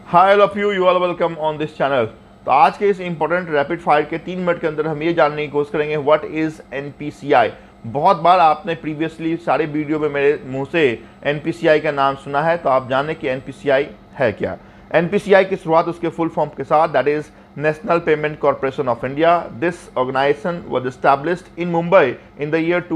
Hi all of you all welcome on this channel. तो आज के इस इंपॉर्टेंट रैपिड फायर के 3 मिनट के अंदर हम ये जानने की कोशिश करेंगे व्हाट इज एनपीसीआई। बहुत बार आपने प्रीवियसली सारे वीडियो में मेरे मुंह से एनपीसीआई का नाम सुना है, तो आप जानें कि एनपीसीआई है क्या। एनपीसीआई की शुरुआत उसके फुल फॉर्म के साथ, that is National Payment Corporation of India. This organization was established in Mumbai in the year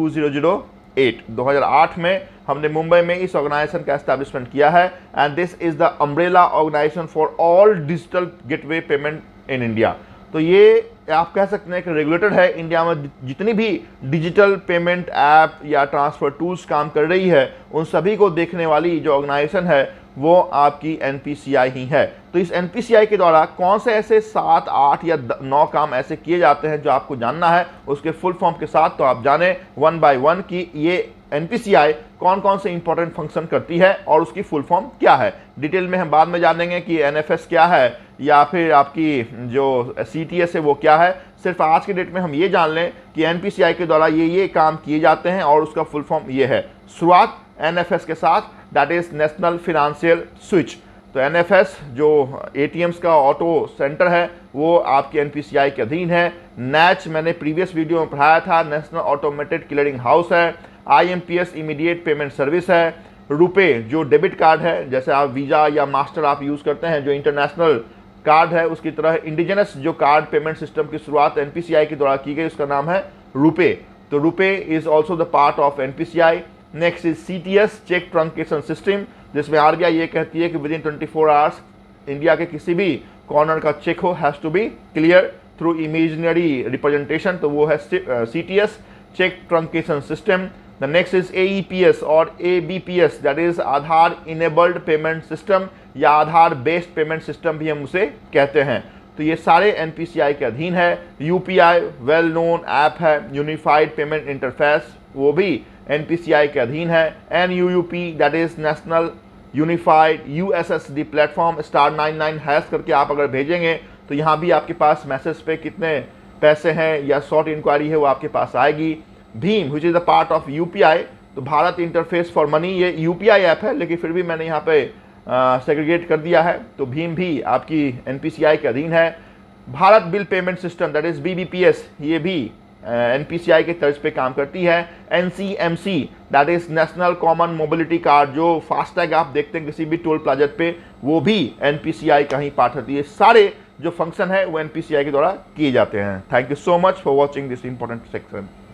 2008 में हमने मुंबई में इस ऑर्गेनाइजेशन का एस्टैब्लिशमेंट किया है। And this is the umbrella organization for all digital gateway payment in India. तो ये आप कह सकते हैं कि रेगुलेटर है इंडिया में जितनी भी डिजिटल पेमेंट ऐप या ट्रांसफर टूल्स काम कर रही है, उन सभी को देखने वाली जो ऑर्गेनाइजेशन है वो आपकी एनपीसीआई ही है। तो इस एनपीसीआई के द्वारा कौन से ऐसे 7, 8 या 9 काम ऐसे किए जाते हैं जो आपको जानना है उसके फुल फॉर्म के साथ, तो आप जाने वन बाय वन कि ये एनपीसीआई कौन कौन से इंपॉर्टेंट फंक्शन करती है और उसकी फुल फॉर्म क्या है। डिटेल में हम बाद में जानेंगे कि एनएफएस क्या है या फिर आपकी जो सीटीएस है वो क्या है। सिर्फ आज के डेट में हम ये जान लें कि एनपीसीआई के द्वारा ये काम किए जाते हैं और उसका फुल फॉर्म ये है। शुरुआत एनएफएस के साथ, that is national financial switch. तो एनएफएस जो एटीएम्स का ऑटो सेंटर है वो आपके एनपीसीआई के अधीन है। नैच मैंने प्रीवियस वीडियो में पढ़ाया था, नेशनल ऑटोमेटेड क्लियरिंग हाउस है। आईएमपीएस इमीडिएट पेमेंट सर्विस है। रुपे जो डेबिट कार्ड है, जैसे आप वीजा या मास्टर आप यूज़ करते हैं, जो इंटरनेशनल कार्ड है उसकी तरह इंडिजिनस जो कार्ड पेमेंट सिस्टम की शुरुआत एनपीसीआई के द्वारा की गई, उसका नाम है रुपे। तो RuPay is also the part of NPCI. Next is CTS, check truncation system, जिसमें आरबीआई ये कहती है कि विद इन 24 आवर्स इंडिया के किसी भी कॉर्नर का चेक हो has to be clear through imaginary representation, तो वो है CTS, check truncation system. The next is AEPS और ABPS, that is Aadhaar enabled payment system या आधार बेस्ड पेमेंट सिस्टम भी हम उसे कहते हैं। तो ये सारे एनपीसीआई के अधीन है। यूपीआई वेल नोन ऐप है, यूनिफाइड पेमेंट इंटरफेस, वो भी एनपीसीआई के अधीन है। एनयूयूपी, that is national unified USSD platform, *99# करके आप अगर भेजेंगे तो यहाँ भी आपके पास मैसेज पे कितने पैसे हैं या शॉर्ट इंक्वायरी है वो आपके पास आएगी। Bhim which is the part of UPI, तो भारत इंटरफेस फॉर मनी, ये यूपीआई ऐप है लेकिन फिर भी मैंने यहाँ पे सेग्रीगेट कर दिया है, तो भीम भी आपकी एनपीसीआई के अधीन है। Bharat bill payment system, that is BBPS, ये भी एनपीसीआई के तर्ज पे काम करती है। NCMC, that is national common mobility card, जो फास्टैग आप देखते हैं किसी भी टोल प्लाजा पे, वो भी एनपीसीआई का ही पार्ट होती है। सारे जो फंक्शन है वो एनपीसीआई के द्वारा किए जाते हैं। Thank you so much for watching this important section.